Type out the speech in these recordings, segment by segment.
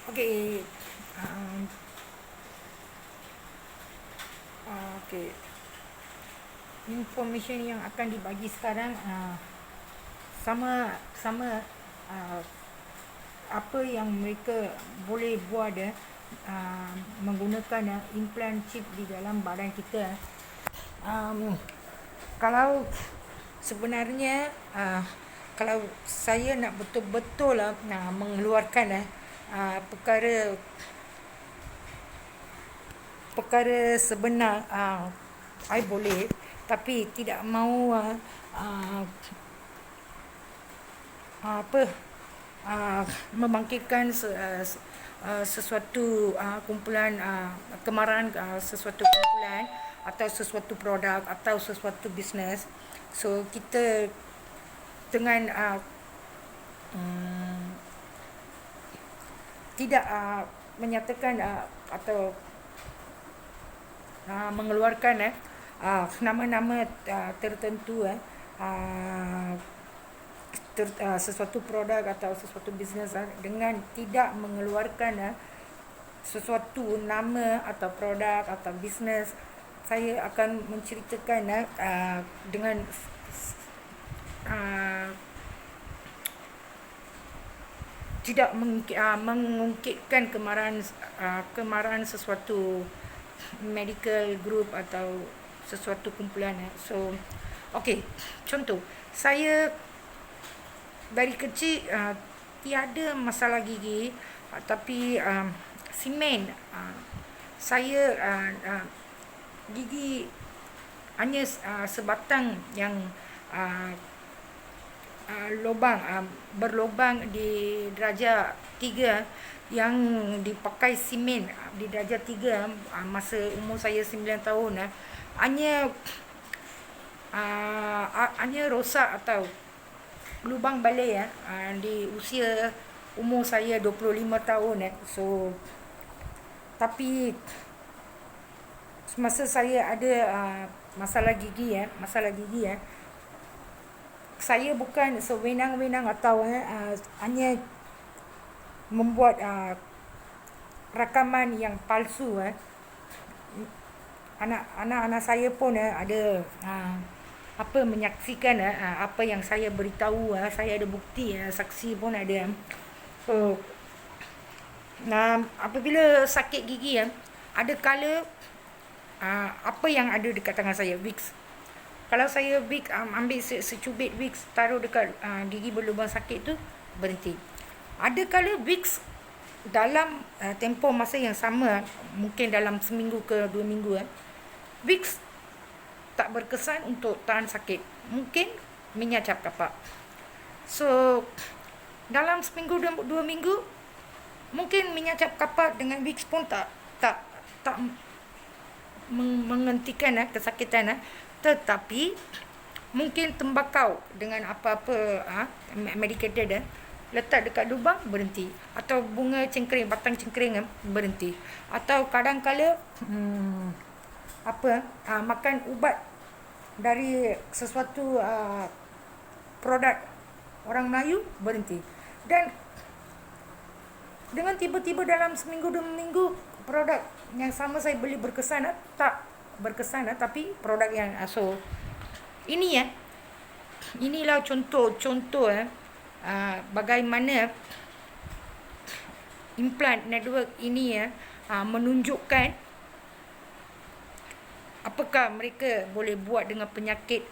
Okey. um, Okey. Information yang akan dibagi sekarang sama sama uh, apa yang mereka boleh buat menggunakan implant chip di dalam badan kita. Kalau sebenarnya kalau saya nak betul-betul mengeluarkan perkara perkara sebenar, I boleh, tapi tidak mahu apa membangkitkan sesuatu kumpulan kemarahan, sesuatu kumpulan atau sesuatu produk atau sesuatu bisnes. So kita dengan tidak menyatakan atau mengeluarkan nama-nama tertentu sesuatu produk atau sesuatu bisnes dengan tidak mengeluarkan sesuatu nama atau produk atau bisnes. Saya akan menceritakan dengan tidak mengungkitkan kemarahan sesuatu medical group atau sesuatu kumpulan. So okey, contoh saya dari kecil tiada masalah gigi, tapi simen saya gigi hanya sebatang yang berlubang di darjah 3 yang dipakai simen di darjah 3 masa umur saya 9 tahun. Hanya rosak atau lubang balik di usia umur saya 25 tahun. So tapi semasa saya ada masalah gigi saya bukan sewenang-wenang atau hanya membuat rakaman yang palsu. Anak-anak saya pun ada menyaksikan apa yang saya beritahu. Saya ada bukti, saksi pun ada. So apabila sakit gigi ada kala apa yang ada dekat tangan saya, Vicks. Kalau saya Vicks ambil secubit Vicks taruh dekat gigi berlubang sakit tu, berhenti. Ada kala Vicks dalam tempoh masa yang sama, mungkin dalam seminggu ke 2 minggu, Vicks tak berkesan untuk tahan sakit, mungkin minyak cap kapak. So dalam seminggu 2 minggu mungkin minyak cap kapak dengan Vicks pun tak menghentikan kesakitan, tetapi mungkin tembakau dengan apa-apa medicated letak dekat lubang, berhenti. Atau bunga cengkering, batang cengkering, berhenti. Atau kadang-kala makan ubat dari sesuatu produk orang Melayu, berhenti. Dan dengan tiba-tiba dalam seminggu 2 minggu produk yang sama saya beli berkesan, tak berkesan, tapi produk yang so inilah contoh bagaimana implant network ini menunjukkan apakah mereka boleh buat dengan penyakit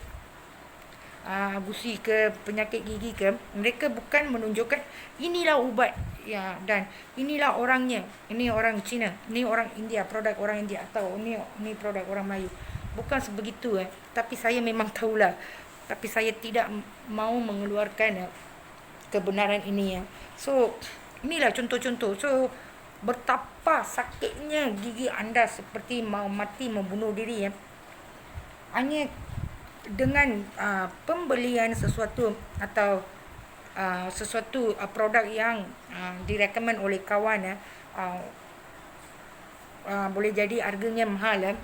gusi ke penyakit gigi ke. Mereka bukan menunjukkan inilah ubat dan inilah orangnya, ini orang Cina, ini orang India, produk orang India, atau ini produk orang Melayu. Bukan sebegitu. Tapi saya memang tahulah, tapi saya tidak mahu mengeluarkan kebenaran ini. So inilah contoh-contoh. So betapa sakitnya gigi anda seperti mau mati, membunuh diri hanya dengan pembelian sesuatu atau sesuatu produk yang direkomend oleh kawan. Boleh jadi harganya mahal.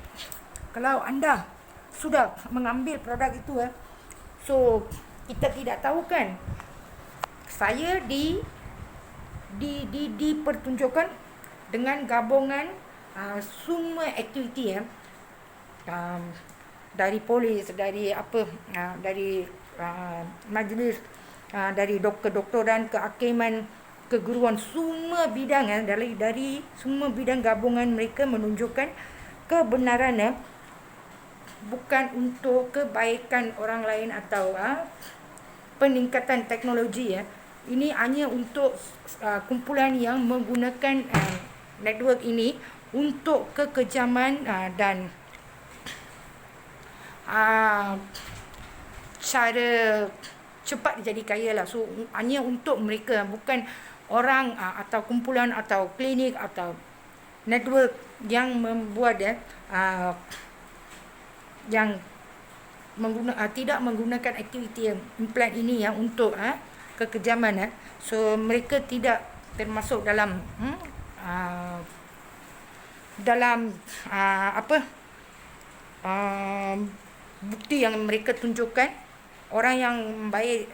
Kalau anda sudah mengambil produk itu, so kita tidak tahu kan, saya dipertunjukkan dengan gabungan semua aktiviti dari polis, dari dari majlis, dari doktor-doktoran, kehakiman, keguruan, semua bidang dari semua bidang gabungan mereka menunjukkan kebenaran bukan untuk kebaikan orang lain atau peningkatan teknologi Ini hanya untuk kumpulan yang menggunakan network ini untuk kekejaman dan cara cepat jadi kaya lah. So hanya untuk mereka, bukan orang atau kumpulan atau klinik atau network yang membuat yang tidak menggunakan aktiviti implant ini untuk kekejaman. So mereka tidak termasuk dalam bukti yang mereka tunjukkan. Orang yang baik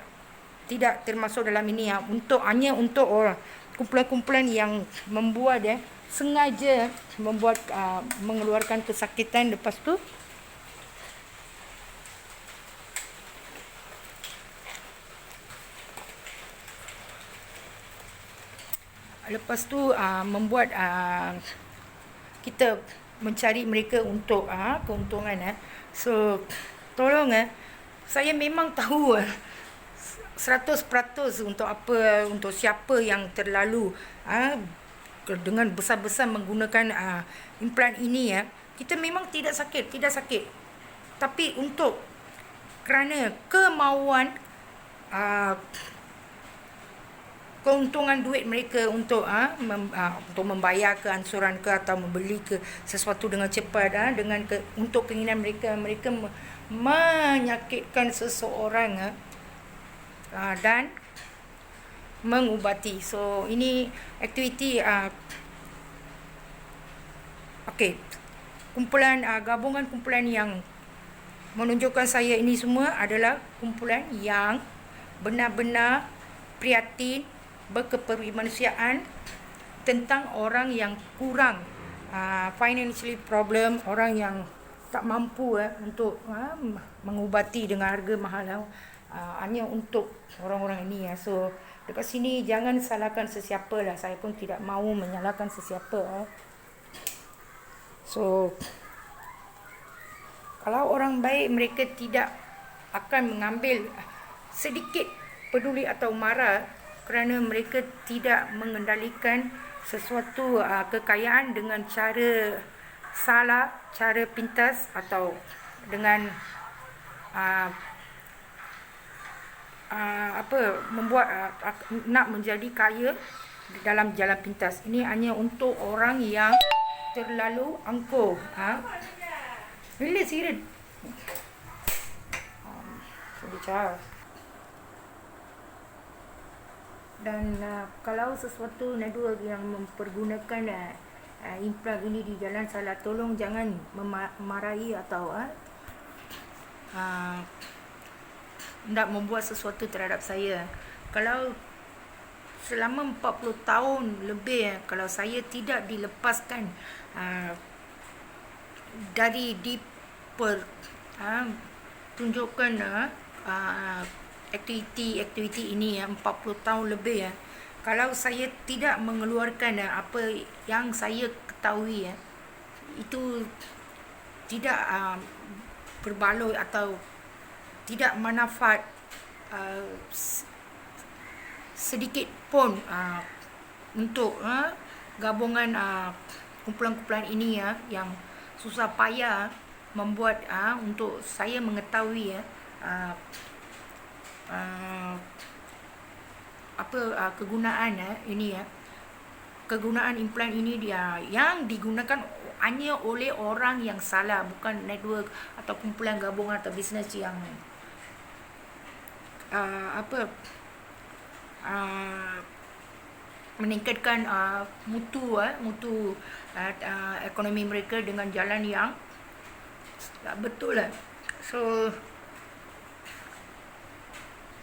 tidak termasuk dalam ini hanya untuk orang kumpulan-kumpulan yang membuat sengaja membuat mengeluarkan kesakitan. Lepas tu membuat kita mencari mereka untuk keuntungan. So tolong saya memang tahu 100% untuk apa, untuk siapa yang terlalu dengan besar-besar menggunakan implant ini kita memang tidak sakit, tapi kerana kemauan keuntungan duit mereka untuk membayar ke ansuran ke atau membeli ke sesuatu dengan cepat untuk keinginan mereka menyakitkan seseorang dan mengubati. So ini aktiviti gabungan kumpulan yang menunjukkan saya ini semua adalah kumpulan yang benar-benar prihatin, berkepermanusiaan tentang orang yang kurang financially problem, orang yang tak mampu untuk mengubati dengan harga mahal hanya untuk orang-orang ini. So dekat sini jangan salahkan sesiapa lah. Saya pun tidak mahu menyalahkan sesiapa. So kalau orang baik, mereka tidak akan mengambil sedikit peduli atau marah kerana mereka tidak mengendalikan sesuatu kekayaan dengan cara salah, cara pintas atau dengan membuat nak menjadi kaya dalam jalan pintas. Ini hanya untuk orang yang terlalu angkuh. Bila sirit bicara. Dan kalau sesuatu network yang mempergunakan implant ini di jalan salah, tolong jangan memarahi atau nak membuat sesuatu terhadap saya. Kalau selama 40 tahun lebih kalau saya tidak dilepaskan dari tunjukkan aktiviti ini 40 tahun lebih kalau saya tidak mengeluarkan apa yang saya ketahui itu tidak berbaloi atau tidak manfaat sedikit pun untuk gabungan kumpulan-kumpulan ini yang susah payah membuat untuk saya mengetahui kegunaan ini kegunaan implant ini dia yang digunakan hanya oleh orang yang salah, bukan network atau kumpulan gabungan atau bisnes yang meningkatkan mutu ekonomi mereka dengan jalan yang tak betul lah. So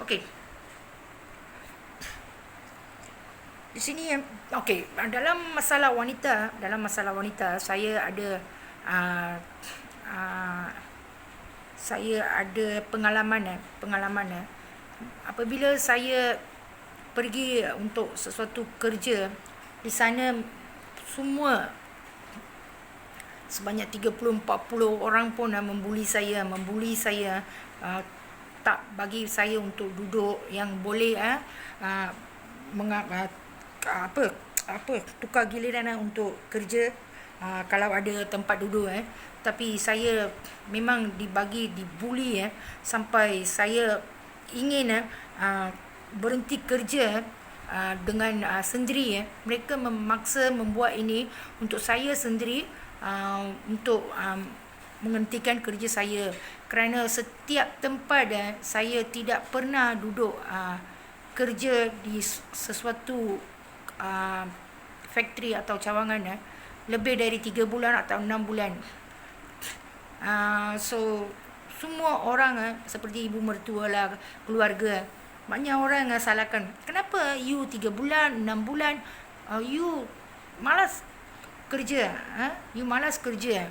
okey, Di sini okey, dalam masalah wanita saya ada uh, uh, saya ada pengalaman apabila saya pergi untuk sesuatu kerja di sana, semua sebanyak 30-40 orang pun membuli saya, uh, tak bagi saya untuk duduk yang boleh uh, menga- uh, apa tukar giliran untuk kerja, kalau ada tempat duduk. Tapi saya memang dibuli sampai saya ingin berhenti kerja dengan sendiri. Mereka memaksa membuat ini untuk saya sendiri, untuk menghentikan kerja saya, kerana setiap tempat saya tidak pernah duduk kerja di sesuatu factory atau cawangan lebih dari 3 bulan atau 6 bulan. So semua orang seperti ibu mertua lah, keluarga, banyak orang salahkan, kenapa you 3 bulan 6 bulan you malas kerja, you malas kerja,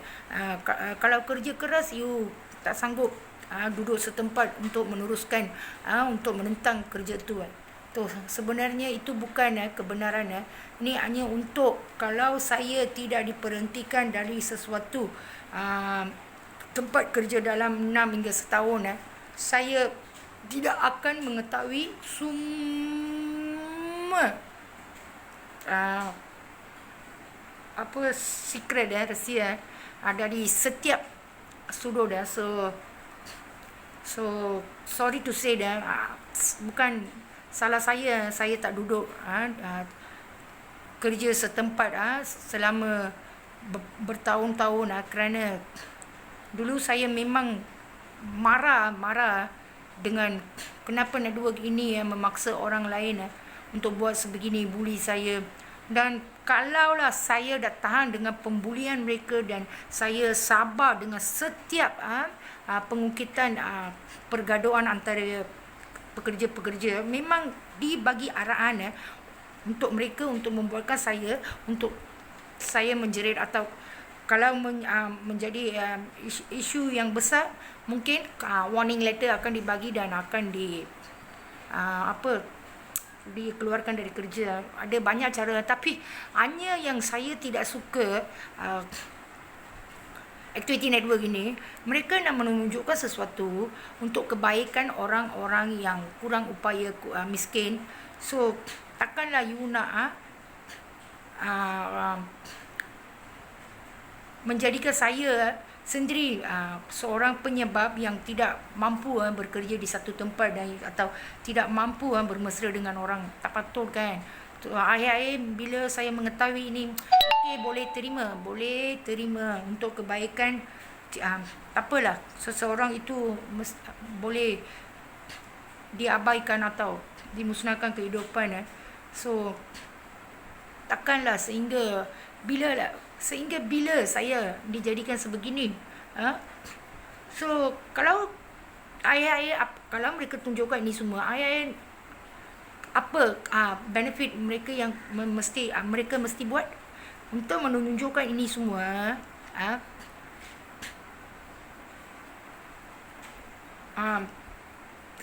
kalau kerja keras you tak sanggup duduk setempat untuk meneruskan, untuk menentang kerja tu. Sebenarnya itu bukan kebenaran. Ini hanya untuk kalau saya tidak diperhentikan dari sesuatu tempat kerja dalam 6 hingga setahun, saya tidak akan mengetahui semua secret rahsia dari setiap sudut. So sorry to say bukan salah saya tak duduk kerja setempat selama bertahun-tahun, kerana dulu saya memang marah dengan kenapa network ini memaksa orang lain untuk buat sebegini, buli saya. Dan kalaulah saya dah tahan dengan pembulian mereka dan saya sabar dengan setiap pengungkitan pergaduhan antara pekerja-pekerja, memang dibagi arahan untuk mereka untuk membuatkan saya, untuk saya menjerit, atau kalau menjadi isu yang besar, mungkin warning letter akan dibagi dan akan dikeluarkan dari kerja. Ada banyak cara, tapi hanya yang saya tidak suka aktiviti network ini, mereka nak menunjukkan sesuatu untuk kebaikan orang-orang yang kurang upaya, miskin. So takkanlah you nak menjadikan saya sendiri seorang penyebab yang tidak mampu bekerja di satu tempat, atau tidak mampu bermesra dengan orang. Tak patut kan. Akhir-akhir bila saya mengetahui ini, okey, boleh terima untuk kebaikan. Tak apalah, seseorang itu boleh diabaikan atau dimusnahkan kehidupan. So takkanlah sehingga bila saya dijadikan sebegini. So kalau kalau mereka tunjukkan ini semua, apa benefit mereka yang mereka mesti buat untuk menunjukkan ini semua?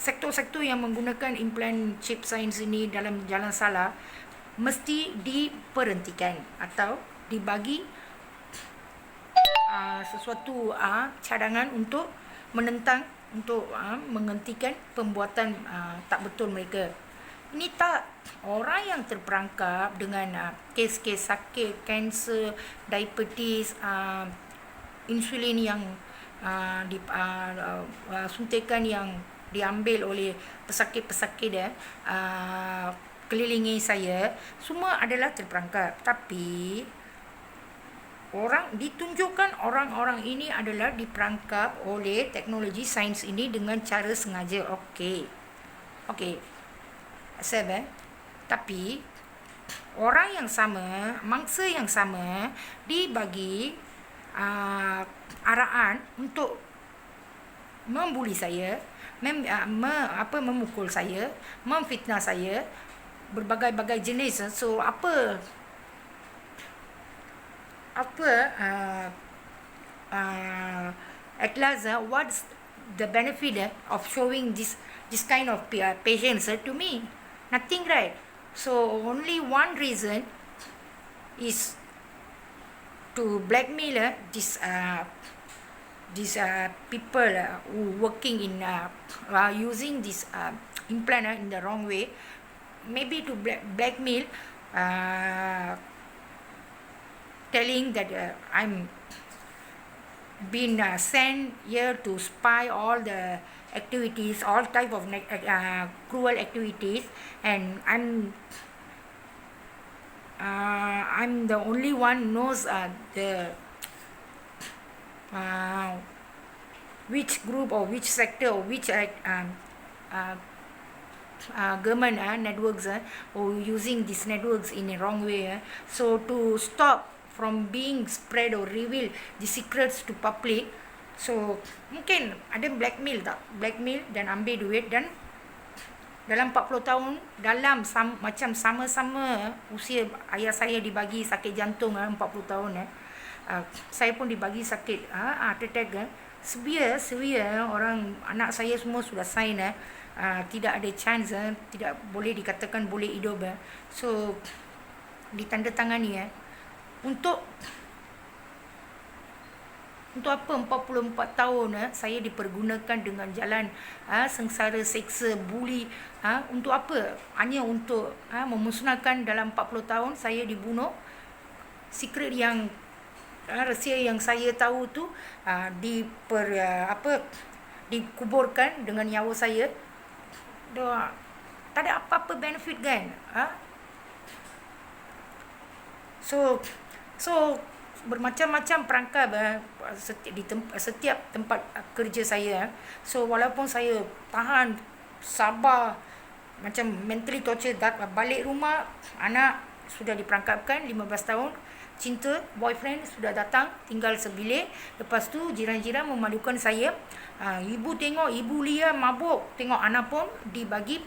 Sektor-sektor yang menggunakan implant chip science ini dalam jalan salah mesti diperhentikan atau dibagi sesuatu cadangan untuk menentang, untuk menghentikan pembuatan tak betul mereka. Ini tak orang yang terperangkap dengan kes-kes sakit, kanser, diabetes, insulin yang suntikan yang diambil oleh pesakit-pesakit kelilingi saya, semua adalah terperangkap. Tapi ditunjukkan orang-orang ini adalah diperangkap oleh teknologi sains ini dengan cara sengaja. Okey, accept. Tapi orang yang sama, mangsa yang sama, dibagi arahan untuk membuli saya, memukul saya, memfitnah saya, berbagai-bagai jenis. So apa at last, what's the benefit of showing this kind of patience to me? Nothing, right? So only one reason is to blackmail these people who working in using this implant in the wrong way, maybe to blackmail, telling that I'm been sent here to spy all the activities, all type of cruel activities, and I'm the only one knows the which group or which sector or which government networks or using these networks in a wrong way. So to stop from being spread or reveal the secrets to public, so mungkin ada blackmail dan ambil duit, dan dalam 40 tahun macam sama-sama usia ayah saya dibagi sakit jantung 40 tahun, saya pun dibagi sakit heart attack, severe orang anak saya semua sudah sign, tidak ada chance, tidak boleh dikatakan boleh hidup, so ditandatangani untuk apa 44 tahun saya dipergunakan dengan jalan sengsara, seksa, buli, untuk apa? Hanya untuk memusnahkan dalam 40 tahun saya dibunuh. Secret yang rahsia yang saya tahu tu dikuburkan dengan nyawa saya. Tak ada apa-apa benefit kan? So bermacam-macam perangkap setiap tempat kerja saya. So walaupun saya tahan, sabar, macam mentally torture, balik rumah anak sudah diperangkapkan 15 tahun, cinta boyfriend sudah datang tinggal sebilik. Lepas tu jiran-jiran memalukan saya, ibu tengok ibu Lia mabuk, tengok anak pun dibagi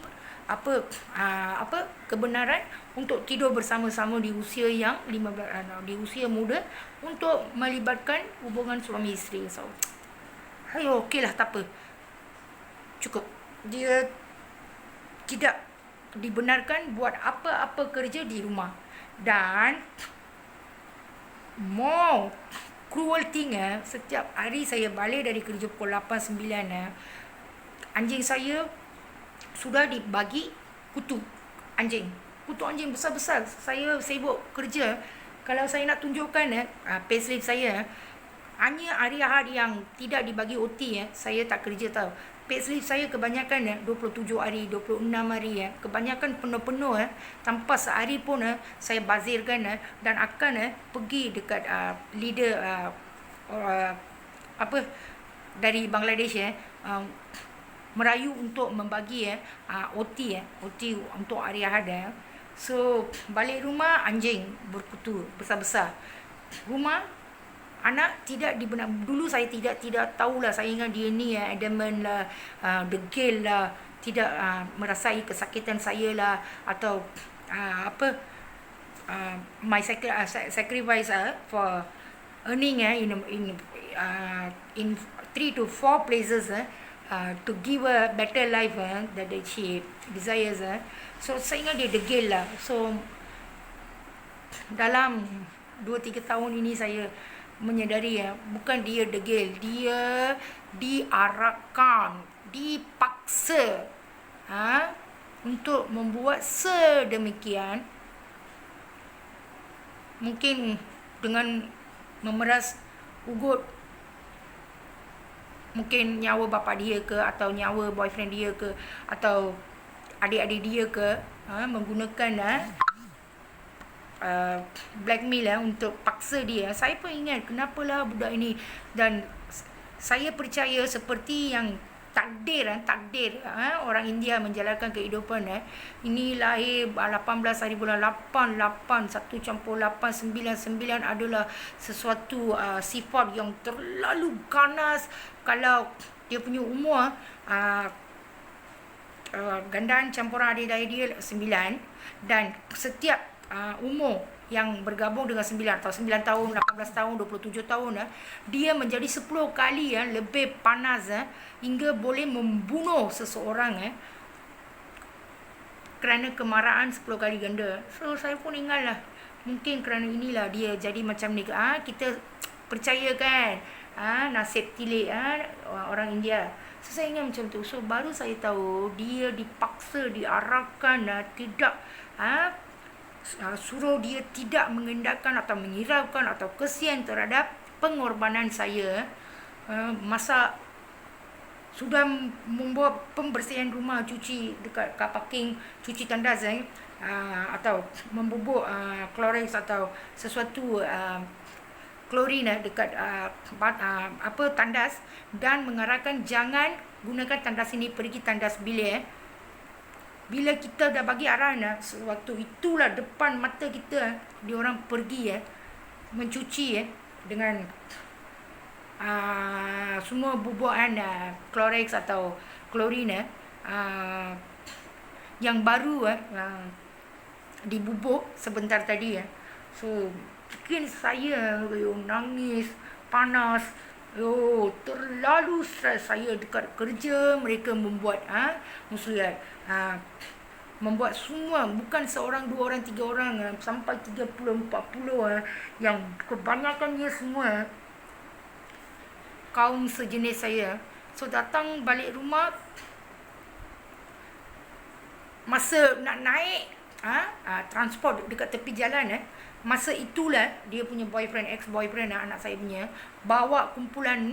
kebenaran untuk tidur bersama-sama di usia yang 15, di usia muda, untuk melibatkan hubungan suami isteri. So okeylah, tak apa, cukup. Dia tidak dibenarkan buat apa-apa kerja di rumah. Dan more cruel thing, setiap hari saya balik dari kerja pukul 8, 9, anjing saya sudah dibagi kutu anjing besar-besar. Saya sibuk kerja, kalau saya nak tunjukkan payslip saya, hanya hari Ahad yang tidak dibagi OT, saya tak kerja tau. Payslip saya kebanyakan 27 hari, 26 hari, kebanyakan penuh-penuh, tanpa sehari pun saya bazirkan, dan akan pergi dekat leader dari Bangladesh, merayu untuk membagi OT untuk hari Ahad. So balik rumah anjing berkutu besar-besar. Rumah anak tidak dibenar. Dulu saya tidak tahulah, saya ingat dia ni adamant lah, degil lah, tidak merasai kesakitan saya lah, atau my sacrifice for earning in 3 to 4 places to give a better life that she desires. So saya ingat dia degil lah. So dalam 2-3 tahun ini saya menyedari bukan dia degil, dia diarahkan, dipaksa untuk membuat sedemikian, mungkin dengan memeras ugut mungkin nyawa bapa dia ke, atau nyawa boyfriend dia ke, atau adik-adik dia ke, menggunakan blackmail untuk paksa dia. Saya pun ingat kenapalah budak ini, dan saya percaya seperti yang takdir orang India menjalankan kehidupan. Ini lahir 18 hari bulan 8, 1 campur 8, 9 adalah sesuatu sifat yang terlalu ganas. Kalau dia punya umur gandaan campuran adik-adik dia 9, dan setiap umur yang bergabung dengan 9 atau 9 tahun, 18 tahun, 27 tahun, dia menjadi 10 kali lebih panas hingga boleh membunuh seseorang kerana kemarahan 10 kali ganda. So saya pun ingatlah, mungkin kerana inilah dia jadi macam ni. Kita percaya kan nasib tilik orang India. So saya ingat macam tu. So baru saya tahu dia dipaksa, diarahkan, tidak suruh dia tidak mengendalikan atau menghiraukan atau kesian terhadap pengorbanan saya masa sudah membuat pembersihan rumah, cuci dekat car parking, cuci tandas atau membubuk Clorox atau sesuatu klorin dekat tandas, dan mengarahkan jangan gunakan tandas ini, pergi tandas bilik. Bila kita dah bagi arahan, waktu itulah depan mata kita diorang pergi mencuci dengan semua bubukan Clorox atau klorin yang baru dibubuk sebentar tadi. So mungkin saya nangis, panas, terlalu stres saya dekat kerja. Mereka membuat muslihat, membuat semua, bukan seorang, dua orang, tiga orang, sampai 30, 40 yang kebanyakannya semua kaum sejenis saya. So datang balik rumah, masa nak naik transport dekat tepi jalan, masa itulah dia punya boyfriend, ex-boyfriend anak saya punya, bawa kumpulan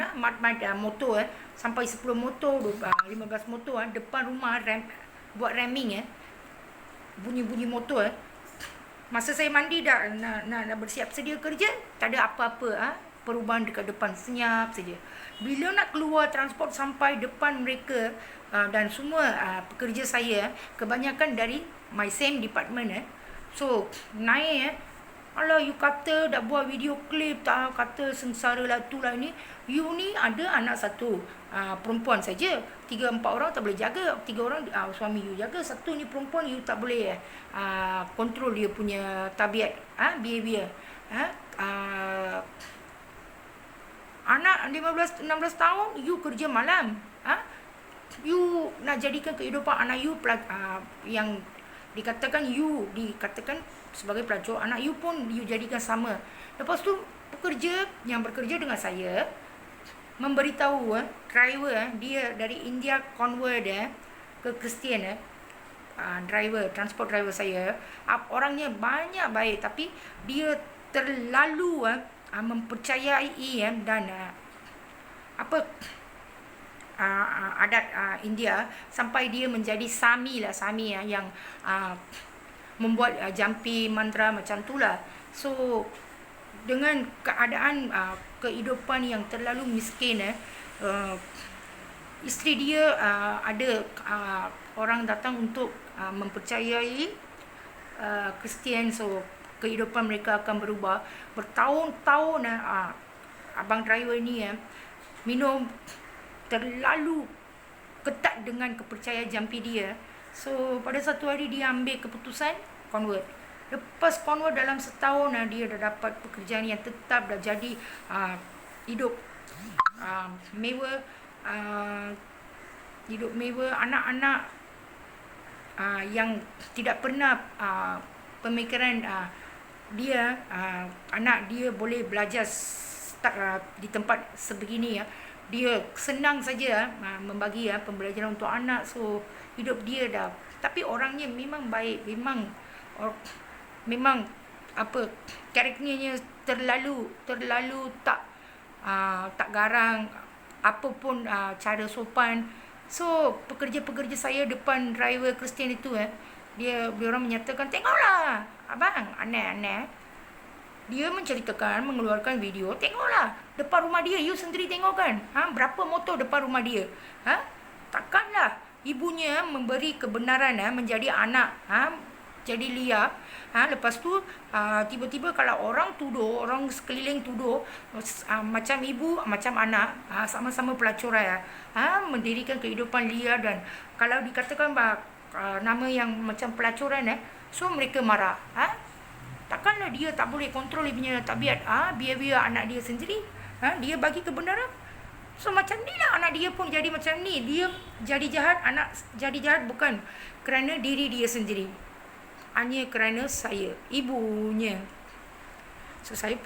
motor sampai 10 motor, 15 motor depan rumah, buat ramming bunyi-bunyi motor. Masa saya mandi dah nak bersiap sedia kerja, tak ada apa-apa perubahan dekat depan, senyap saja. Bila nak keluar transport sampai depan mereka, dan semua pekerja saya kebanyakan dari my same department, so naik alah, you kata dah buat video klip, tak kata sengsara lah tu lah ni. You ni ada anak satu perempuan saja, 3-4 orang tak boleh jaga, 3 orang suami you jaga, satu ni perempuan, you tak boleh kontrol dia punya tabiat, behavior. Anak 15-16 tahun, you kerja malam, you nak jadikan kehidupan anak you yang dikatakan sebagai pelacur, anak you pun you jadikan sama. Lepas tu pekerja yang bekerja dengan saya memberitahu driver dia dari India convert ke Kristian, transport driver saya, orangnya banyak baik, tapi dia terlalu mempercayai dan adat India, sampai dia menjadi Sami yang membuat jampi mantra macam tu lah. So dengan keadaan kehidupan yang terlalu miskin, isteri dia ada orang datang untuk mempercayai Kristian. So kehidupan mereka akan berubah. Bertahun-tahun abang driver ni minum terlalu ketat dengan kepercayaan jampi dia. So pada satu hari dia ambil keputusan convert. Lepas convert dalam setahun dia dah dapat pekerjaan yang tetap, dah jadi hidup mewah, anak-anak yang tidak pernah pemikiran dia, anak dia boleh belajar di tempat sebegini dia senang saja membagi pembelajaran untuk anak. So hidup dia dah, tapi orangnya memang baik, memang karakternya terlalu tak garang, apapun cara sopan. So pekerja-pekerja saya depan driver Kristian itu dia orang menyatakan, tengoklah abang, aneh-aneh. Dia menceritakan, mengeluarkan video, tengoklah depan rumah dia, you sendiri tengok kan, berapa motor depan rumah dia. Takkanlah ibunya memberi kebenaran menjadi anak jadi liar, Lepas tu tiba-tiba kalau orang tuduh, orang sekeliling tuduh, macam ibu, macam anak, sama-sama pelacuran mendirikan kehidupan liar, dan kalau dikatakan nama yang macam pelacuran so mereka marah. Takkanlah dia tak boleh kontrol dia punya tabiat, behavior anak dia sendiri. Dia bagi kebenaran. So macam ni lah anak dia pun jadi macam ni. Dia jadi jahat, anak jadi jahat bukan kerana diri dia sendiri, hanya kerana saya, ibunya. So saya,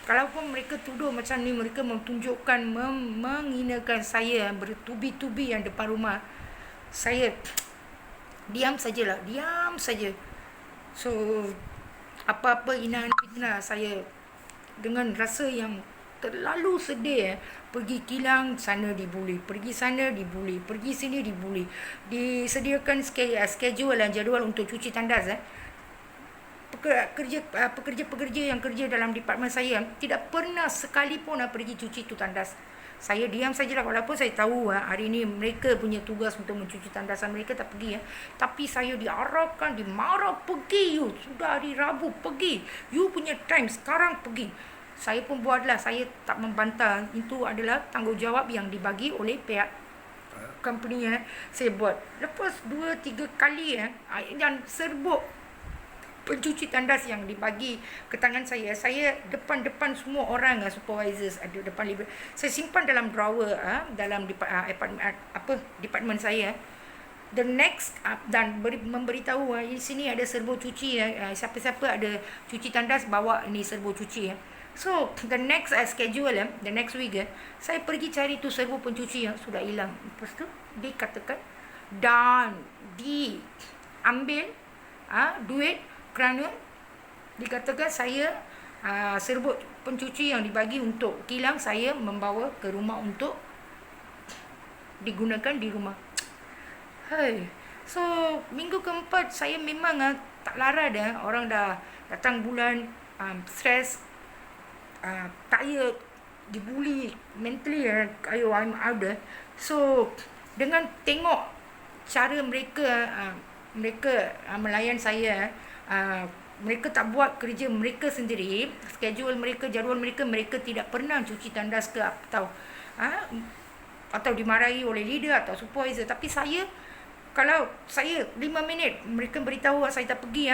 kalaupun mereka tuduh macam ni, mereka menunjukkan, menghinakan saya bertubi-tubi yang depan rumah, saya diam sajalah, diam saja. So apa-apa hinaan fitnah, saya dengan rasa yang terlalu sedih. Pergi kilang sana dibuli, pergi sana dibuli, pergi sini dibuli. Disediakan schedule dan jadual untuk cuci tandas. Pekerja-pekerja yang kerja dalam departmen saya tidak pernah sekalipun pergi cuci tu tandas. Saya diam sajalah, walaupun saya tahu hari ini mereka punya tugas untuk mencuci tandasan, mereka tak pergi. Tapi saya diarahkan, dimarah, pergi you. Sudah hari Rabu, pergi. You punya time sekarang, pergi. Saya pun buatlah, saya tak membantah. Itu adalah tanggungjawab yang dibagi oleh pihak company. Saya buat. Lepas 2-3 kali dan serbuk pencuci tandas yang dibagi ke tangan saya depan semua orang, supervisors ada depan libur. Saya simpan dalam drawer dalam department saya. The next dan memberitahu di sini ada serbuk cuci, siapa-siapa ada cuci tandas bawa ini serbuk cuci. So the next schedule, the next week saya pergi cari tu serbuk pencuci yang sudah hilang. Lepas tu dikatakan dan diambil duit kerana dikatakan saya serbuk pencuci yang dibagi untuk kilang saya membawa ke rumah untuk digunakan di rumah. So minggu keempat saya memang tak lara dah. Orang dah datang bulan, stres, tired, dibuli mentally, I'm out. So dengan tengok cara mereka melayan saya, mereka tak buat kerja mereka sendiri, schedule mereka, jadual mereka, mereka tidak pernah cuci tandas ke atau dimarahi oleh leader atau supervisor. Tapi saya, kalau saya 5 minit mereka beritahu saya tak pergi,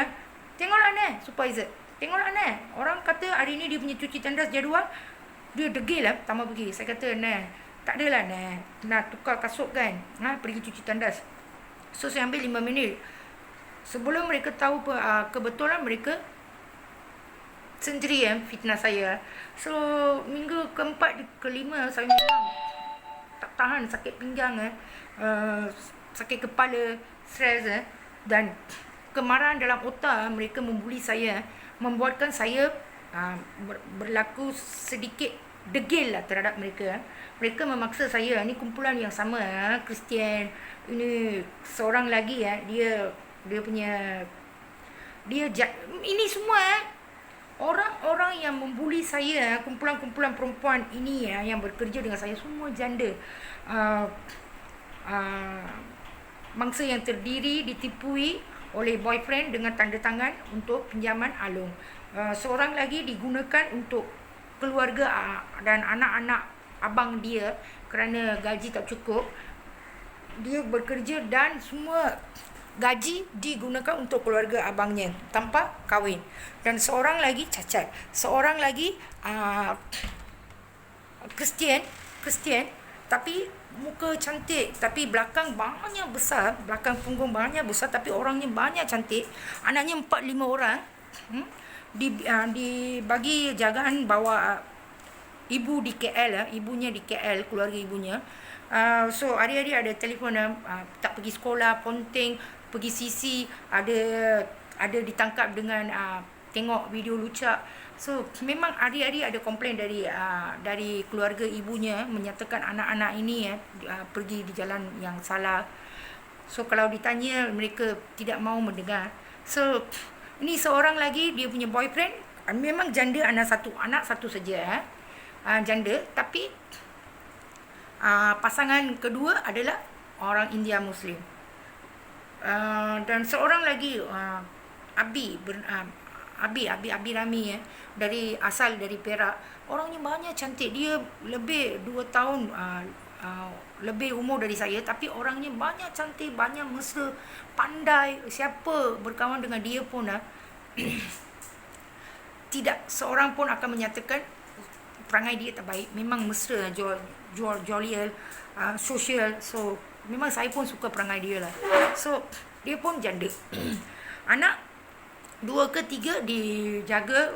tengoklah supervisor, tengoklah orang kata hari ni dia punya cuci tandas jadual, dia degil tak mau pergi. Saya kata tak adalah nak tukar kasut kan, pergi cuci tandas. So saya ambil 5 minit. Sebelum mereka tahu kebetulan, mereka sendiri fitnah saya. So minggu keempat, kelima saya memang tak tahan, sakit pinggang, sakit kepala, stres, dan kemarahan dalam otak mereka membuli saya, membuatkan saya berlaku sedikit degil lah terhadap mereka. Mereka memaksa saya, ni kumpulan yang sama, Kristian, ini seorang lagi dia punya ini semua orang-orang yang membuli saya, kumpulan-kumpulan perempuan ini yang bekerja dengan saya, semua janda, mangsa yang terdiri ditipui oleh boyfriend dengan tanda tangan untuk pinjaman alung. Seorang lagi digunakan untuk keluarga dan anak-anak abang dia kerana gaji tak cukup. Dia bekerja dan semua gaji digunakan untuk keluarga abangnya tanpa kahwin. Dan seorang lagi cacat. Seorang lagi Kristian tapi muka cantik, tapi belakang banyak besar, belakang punggung banyak besar, tapi orangnya banyak cantik. Anaknya 4-5 orang. Dibagi jagaan bawa ibu di KL, ibunya di KL, keluarga ibunya. So hari-hari ada telefon, tak pergi sekolah, ponteng, pergi sisi, ada ditangkap dengan tengok video lucak. So memang hari-hari ada komplain dari keluarga ibunya, menyatakan anak-anak ini pergi di jalan yang salah. So kalau ditanya, mereka tidak mahu mendengar. So ini seorang lagi, dia punya boyfriend memang janda, anak satu saja, janda, tapi pasangan kedua adalah orang India Muslim. Dan seorang lagi Abi Abi Rami dari asal dari Perak. Orangnya banyak cantik. Dia lebih 2 tahun lebih umur dari saya, tapi orangnya banyak cantik, banyak mesra, pandai. Siapa berkawan dengan dia pun tidak seorang pun akan menyatakan perangai dia tak baik. Memang mesra, jovial, sosial. So memang saya pun suka perangai dia lah. So dia pun janda. Anak 2 ke 3 dijaga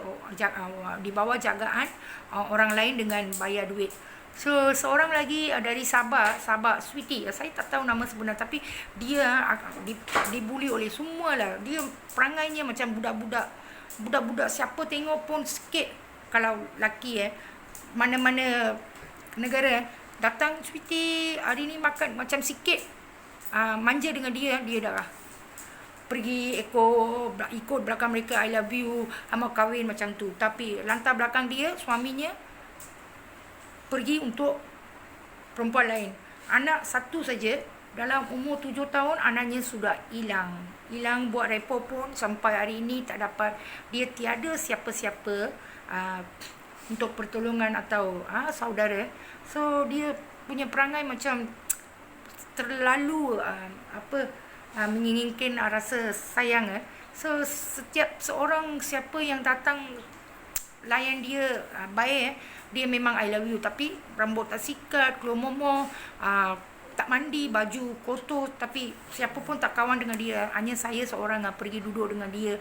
di bawah jagaan orang lain dengan bayar duit. So seorang lagi dari Sabah Sweetie. Saya tak tahu nama sebenar, tapi dia dibuli oleh semua lah. Dia perangainya macam budak-budak siapa tengok pun sikit. Kalau laki mana-mana negara datang, Sweetie hari ni makan, macam sikit manja dengan dia dah pergi ikut belakang mereka, I love you, mau kahwin macam tu. Tapi lantar belakang dia, suaminya pergi untuk perempuan lain. Anak satu saja, dalam umur 7 tahun anaknya sudah hilang. Buat report pun sampai hari ini tak dapat. Dia tiada siapa-siapa untuk pertolongan atau saudara. So dia punya perangai macam terlalu menginginkan rasa sayang. So setiap seorang siapa yang datang layan dia baik, dia memang I love you. Tapi rambut tak sikat, keluar momor, tak mandi, baju kotor. Tapi siapa pun tak kawan dengan dia. Hanya saya seorang pergi duduk dengan dia.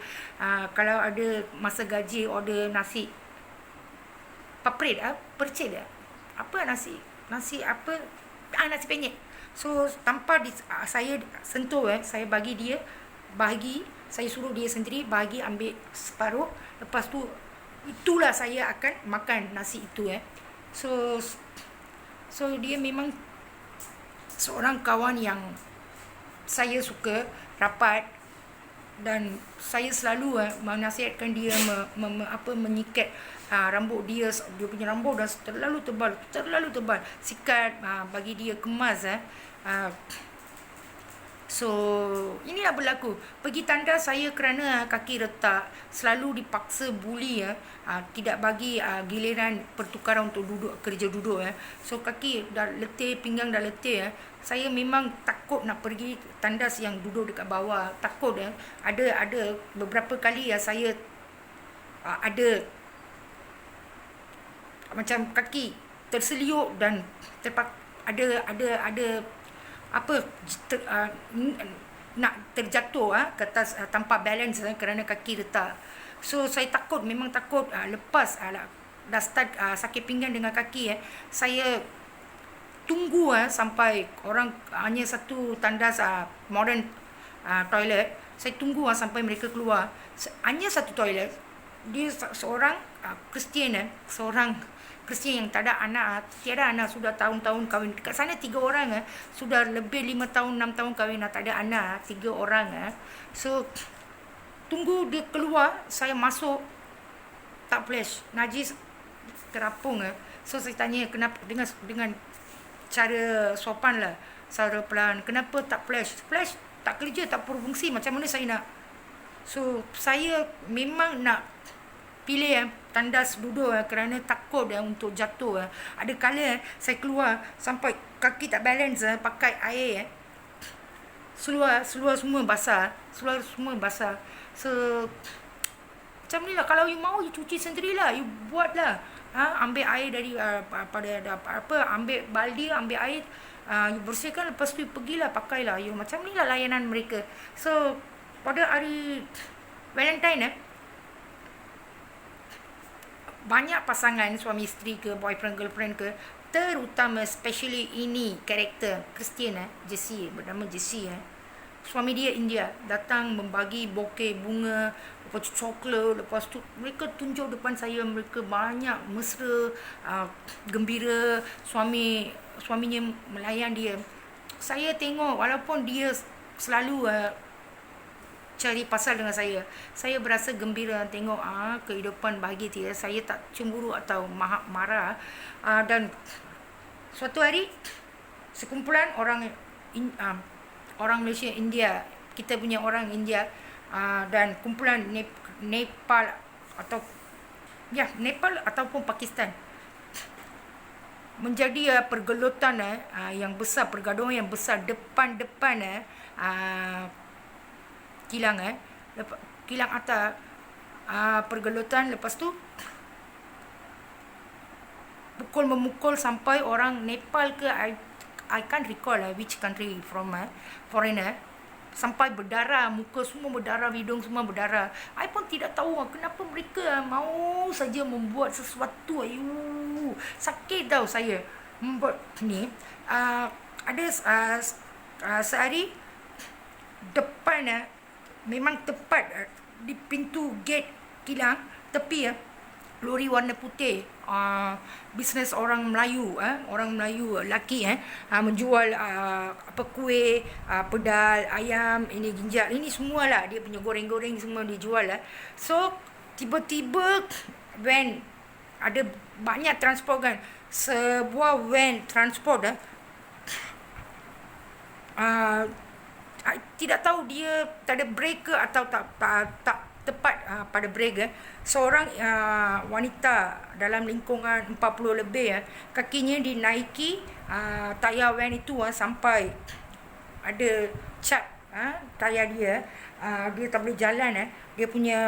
Kalau ada masa gaji, order nasi paprit, percik dia apa, nasi apa, nasi penyet. So tanpa saya sentuh, saya bagi dia bahagi. Saya suruh dia sendiri bahagi, ambil separuh. Lepas tu itulah saya akan makan nasi itu. So dia memang seorang kawan yang saya suka, rapat. Dan saya selalu menasihatkan dia menyikat rambut dia. Dia punya rambut dah terlalu tebal, sikat, bagi dia kemas. So inilah berlaku. Pergi tandas saya kerana kaki retak, selalu dipaksa buli, tidak bagi giliran pertukaran untuk kerja duduk. So kaki dah letih, pinggang dah letih. Saya memang takut nak pergi tandas yang duduk dekat bawah. Takut. Ada beberapa kali saya ada macam kaki terseliuk dan ada nak terjatuh ke atas tanpa balance kerana kaki retak. So saya takut, memang takut lepas dah start sakit pinggang dengan kaki. Saya tunggu sampai orang hanya satu tandas modern toilet. Saya tunggu sampai mereka keluar. Hanya satu toilet. Dia seorang Kristian, seorang Kristian yang tak ada anak, tiada anak, sudah tahun-tahun kahwin. Dekat sana 3 orang sudah lebih 5 tahun 6 tahun kahwin, tak ada anak, 3 orang. So tunggu dia keluar, saya masuk, tak flash, najis terapung. So saya tanya kenapa, dengan cara sopan lah, cara pelan, kenapa tak flash tak kerja, tak berfungsi, macam mana saya nak. So saya memang nak pilih tandas duduk kerana takut untuk jatuh. Ada kala saya keluar sampai kaki tak balance, pakai air, seluar semua basah. So macam ni lah. Kalau you mau, you cuci sendirilah, you buat lah. Ambil air dari ambil baldi, ambil air, you bersihkan, lepas tu you pergilah, pakailah. You macam ni lah layanan mereka. So pada hari Valentine banyak pasangan, suami isteri ke, boyfriend girlfriend ke, terutama especially ini karakter Kristian, Jessie, bernama Jessie. Suami dia India, datang membagi bokeh bunga, lepas tu coklat, lepas tu mereka tunjuk depan saya, mereka banyak mesra, gembira. Suaminya melayan dia. Saya tengok, walaupun dia selalu cari pasal dengan saya berasa gembira tengok kehidupan bahagia dia. Saya tak cemburu atau marah. Dan suatu hari sekumpulan orang Malaysia, India, kita punya orang India dan kumpulan Nepal atau Nepal ataupun Pakistan menjadi pergelutan yang besar, pergaduhan yang besar depan kilang kilang atas pergelutan. Lepas tu memukul sampai orang Nepal ke I can't recall which country from foreigner, sampai berdarah, muka semua berdarah, hidung semua berdarah. I pun tidak tahu kenapa mereka mau saja membuat sesuatu. Sakit tau saya membuat ni. Ada sehari depan memang tepat di pintu gate kilang tepi lori warna putih, bisnes orang Melayu, lelaki menjual kuih, pedal, ayam, ini ginjal, ini semualah dia punya goreng-goreng semua dia jual So tiba-tiba van, ada banyak transport kan, sebuah van transport tidak tahu dia tak ada brake ke atau tak tepat pada brake. Seorang wanita dalam lingkungan 40 lebih kakinya dinaiki tayar van itu sampai ada cap tayar dia, dia tak boleh jalan. Dia punya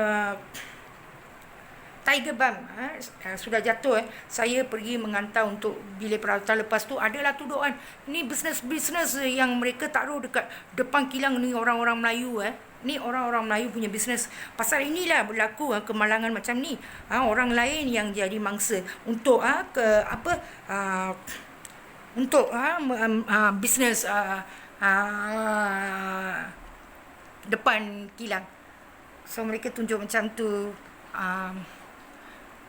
tiger bump sudah jatuh. Saya pergi menghantar untuk bilik perawatan. Lepas tu adalah tuduhan ni bisnes yang mereka taruh dekat depan kilang ni orang-orang Melayu. Ni orang-orang Melayu punya bisnes. Pasal inilah berlaku kemalangan macam ni. Orang lain yang jadi mangsa untuk untuk bisnes depan kilang. So mereka tunjuk macam tu.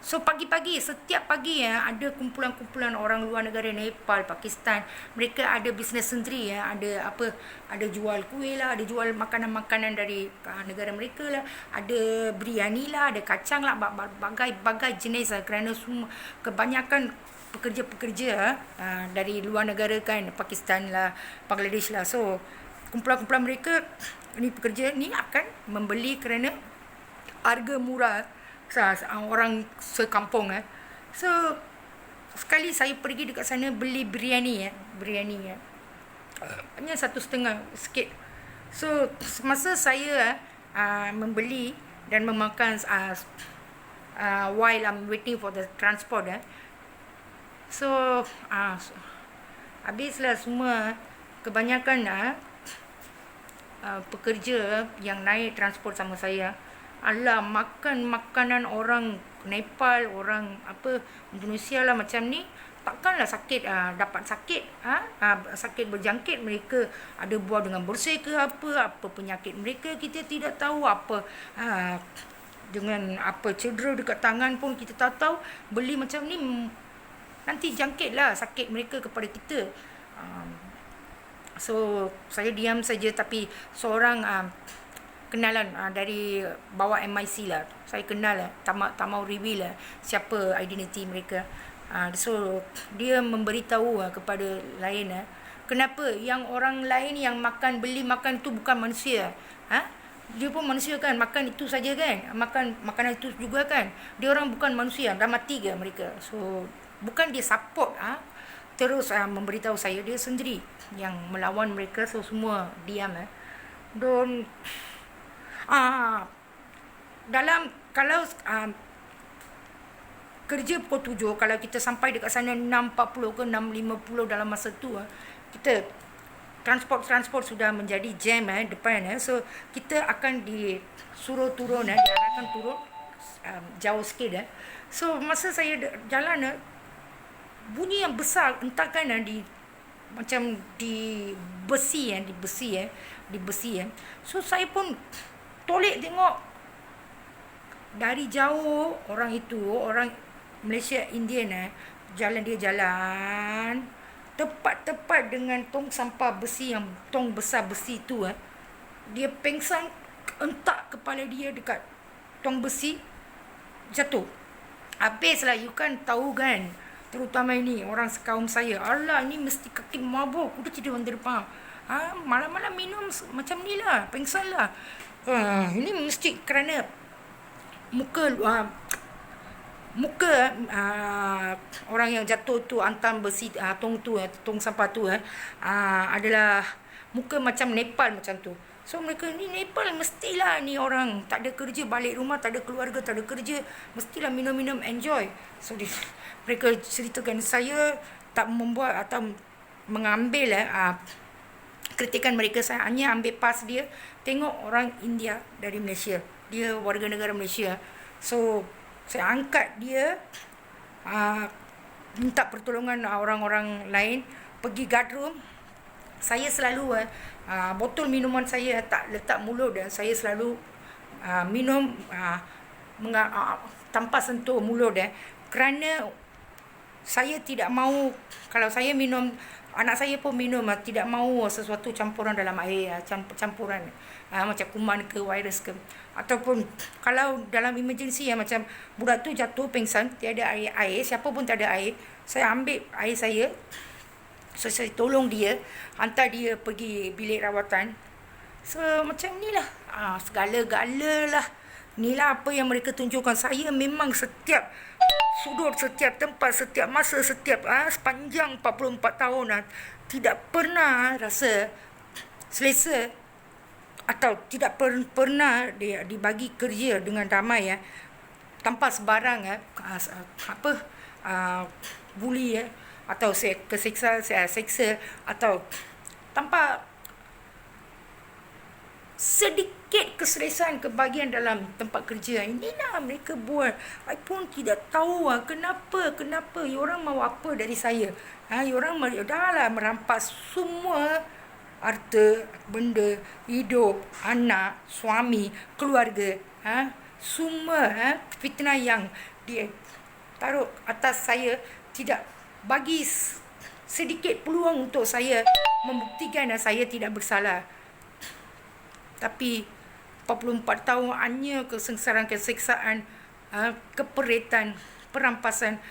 So pagi-pagi, setiap pagi ada kumpulan-kumpulan orang luar negara, Nepal, Pakistan. Mereka ada bisnes sendiri ada jual kuih lah, ada jual makanan-makanan dari negara mereka lah, ada biryani lah, ada kacang lah, bagai jenis kerana semua kebanyakan pekerja-pekerja dari luar negara kan, Pakistan lah, Bangladesh lah. So kumpulan-kumpulan mereka ni pekerja ni akan membeli kerana harga murah orang sekampung. So sekali saya pergi dekat sana beli biryani hanya 1.5 sikit. So semasa saya membeli dan memakan while I'm waiting for the transport so habislah semua. Kebanyakan pekerja yang naik transport sama saya makan makanan orang Nepal, orang Indonesia lah macam ni. Takkanlah sakit, dapat sakit, sakit berjangkit. Mereka ada buah dengan bersih ke apa penyakit mereka kita tidak tahu, dengan cedera dekat tangan pun kita tak tahu. Beli macam ni nanti jangkitlah sakit mereka kepada kita. So saya diam saja, tapi seorang kenalan dari bawah MIC lah, saya kenal tak mau reveal siapa identiti mereka. So dia memberitahu kepada lain kenapa yang orang lain yang beli makan tu bukan manusia. Dia pun manusia kan, makan itu saja kan, makan makanan itu juga kan. Dia orang bukan manusia, dah mati ke mereka. So bukan dia support terus memberitahu saya, dia sendiri yang melawan mereka. So semua diam Don't dalam kalau kerja pukul 7, kalau kita sampai dekat sana 6.40 ke 6.50 dalam masa tu kita transport sudah menjadi jam depan so kita akan disuruh turun diarahkan turun jauh sikit So masa saya jalan bunyi yang besar hentakan macam di besi. So saya pun tolek tengok dari jauh. Orang Malaysia Indian jalan tepat dengan tong sampah besi, yang tong besar besi tu dia pengsan, entak kepala dia dekat tong besi, jatuh. Habislah, you kan tahu kan, terutama ini orang sekaum saya, alah ni mesti kaki mabuk, udah tidak di depan. Malam-malam minum macam ni lah, pengsan lah. Ini mesti kerana muka muka orang yang jatuh tu hantam besi tong tu tong sampah tu adalah muka macam Nepal macam tu. So mereka ni Nepal mestilah ni orang tak ada kerja, balik rumah tak ada keluarga, tak ada kerja, mestilah minum-minum enjoy. So mereka ceritakan saya tak membuat atau mengambil kritikan mereka. Saya hanya ambil pas dia, tengok orang India dari Malaysia, dia warga negara Malaysia. So saya angkat dia, minta pertolongan orang-orang lain, pergi guardroom. Saya selalu botol minuman saya tak letak mulut, dan saya selalu minum tanpa sentuh mulut kerana saya tidak mahu, kalau saya minum, anak saya pun minum, tidak mahu sesuatu campuran dalam air, campuran macam kuman ke virus ke, ataupun kalau dalam emergency macam budak tu jatuh pingsan, tiada air, siapa pun tak ada air, saya ambil air saya. So saya tolong dia, hantar dia pergi bilik rawatan. So macam ni lah, segala-gala lah. Inilah apa yang mereka tunjukkan. Saya memang setiap sudut, setiap tempat, setiap masa, setiap sepanjang 44 tahun tidak pernah rasa selesa, atau tidak pernah dibagi kerja dengan damai tanpa sebarang bully atau seksa, atau tanpa sedikit keselesaan, kebahagiaan dalam tempat kerja. Inilah mereka buat. I pun tidak tahu kenapa orang mahu apa dari saya. Orang dah lah merampas semua harta benda, hidup, anak, suami, keluarga, semua fitnah yang dia taruh atas saya, tidak bagi sedikit peluang untuk saya membuktikan saya tidak bersalah. Tapi 44 tahun hanya kesengsaraan, keseksaan, keperitan, perampasan,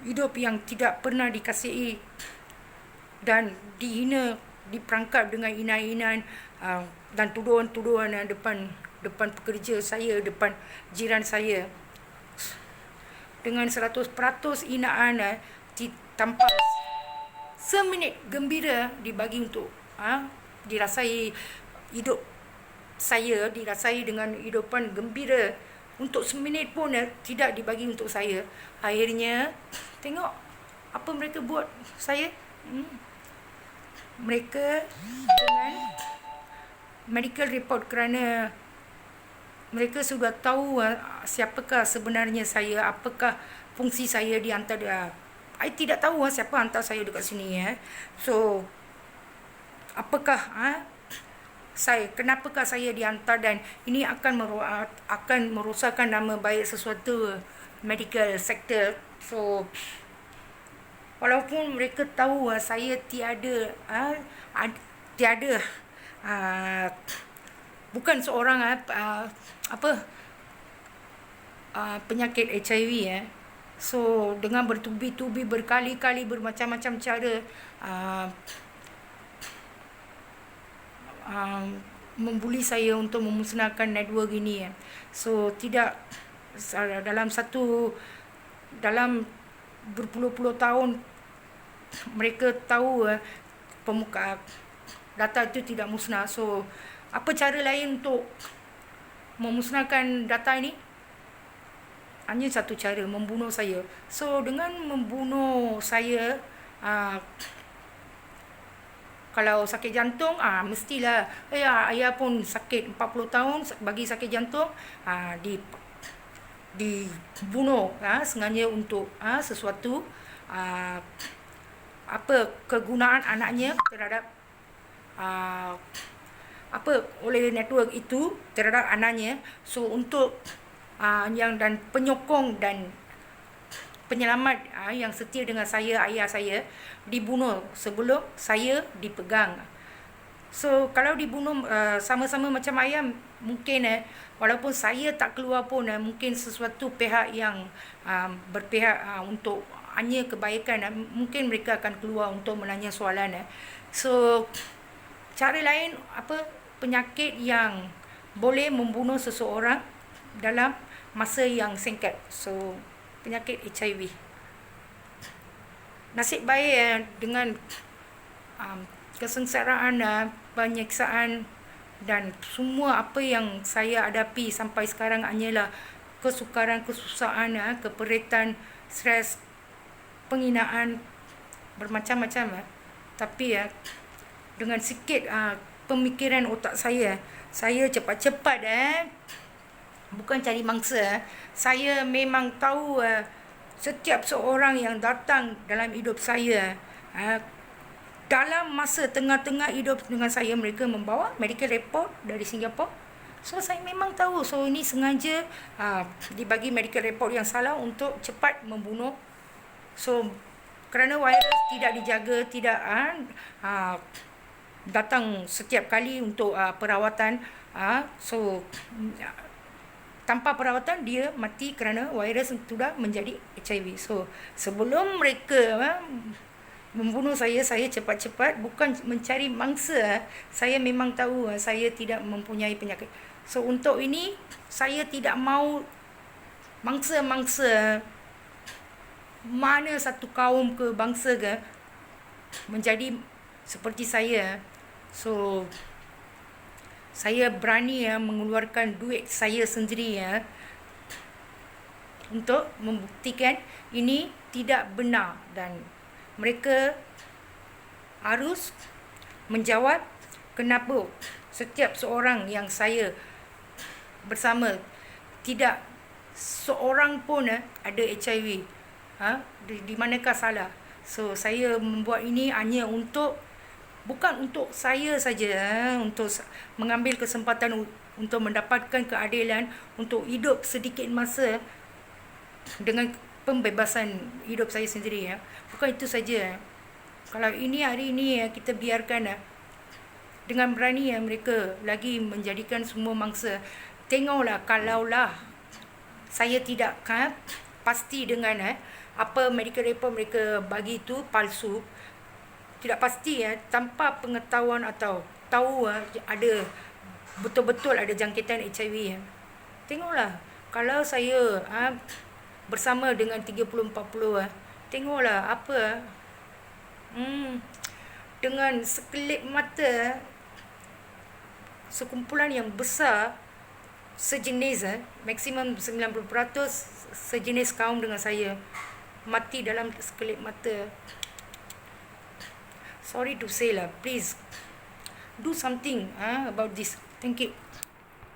hidup yang tidak pernah dikasihi dan dihina, diperangkap dengan inan-inan dan tuduhan-tuduhan depan pekerja saya, depan jiran saya, dengan 100% hinaan, tanpa seminit gembira dibagi untuk dirasai hidup saya, dirasai dengan hidupan gembira. Untuk seminit pun tidak dibagi untuk saya. Akhirnya tengok apa mereka buat saya. Mereka dengan medical report, kerana mereka sudah tahu siapakah sebenarnya saya, apakah fungsi saya di antara. I tidak tahu siapa hantar saya dekat sini. So apakah kenapakah saya dihantar, dan ini akan merosakkan nama baik sesuatu medical sector. So walaupun mereka tahu saya tiada bukan seorang penyakit HIV. So dengan bertubi-tubi, berkali-kali, bermacam-macam cara membuli saya untuk memusnahkan network ini. So tidak, dalam berpuluh-puluh tahun mereka tahu pemuka data itu tidak musnah. So apa cara lain untuk memusnahkan data ini? Hanya satu cara, membunuh saya. So dengan membunuh saya, kalau sakit jantung, mestilah ayah pun sakit 40 tahun bagi sakit jantung, dibunuh sengaja untuk sesuatu kegunaan anaknya terhadap oleh network itu terhadap anaknya. So untuk dan penyokong dan penyelamat yang setia dengan saya, ayah saya, dibunuh sebelum saya dipegang. So kalau dibunuh sama-sama macam ayah, mungkin walaupun saya tak keluar pun, mungkin sesuatu pihak yang berpihak untuk hanya kebaikan, mungkin mereka akan keluar untuk menanya soalan. So cara lain, penyakit yang boleh membunuh seseorang dalam masa yang singkat. So penyakit HIV. Nasib baik dengan kesengsaraan, penyiksaan dan semua apa yang saya hadapi sampai sekarang hanyalah kesukaran, kesusahan, keperitan, stres, penghinaan, bermacam-macam. Tapi dengan sikit pemikiran otak saya cepat-cepat bukan cari mangsa. Saya memang tahu setiap seorang yang datang dalam hidup saya, dalam masa tengah-tengah hidup dengan saya, mereka membawa medical report dari Singapura. So saya memang tahu. So ini sengaja dibagi medical report yang salah untuk cepat membunuh. So kerana virus tidak dijaga, tidak datang setiap kali untuk perawatan, so tanpa perawatan dia mati kerana virus sudah menjadi HIV. So sebelum mereka membunuh saya cepat-cepat bukan mencari mangsa. Saya memang tahu saya tidak mempunyai penyakit. So untuk ini saya tidak mau mangsa-mangsa mana satu kaum ke bangsa ke menjadi seperti saya. So saya berani mengeluarkan duit saya sendiri untuk membuktikan ini tidak benar, dan mereka harus menjawab kenapa setiap seorang yang saya bersama tidak seorang pun ada HIV. Di manakah salah? So saya membuat ini hanya bukan untuk saya saja, untuk mengambil kesempatan untuk mendapatkan keadilan, untuk hidup sedikit masa dengan pembebasan hidup saya sendiri. Bukan itu saja. Kalau hari ini kita biarkan dengan berani mereka lagi menjadikan semua mangsa. Tengoklah, kalaulah saya tidak pasti dengan apa medical report mereka bagi itu palsu, tidak pasti tanpa pengetahuan atau tahu ada betul-betul ada jangkitan HIV. Tengoklah, kalau saya bersama dengan 30-40, tengoklah apa dengan sekelip mata sekumpulan yang besar sejenis, maksimum 90% sejenis kaum dengan saya mati dalam sekelip mata. Sorry to say lah, please do something about this. Thank you.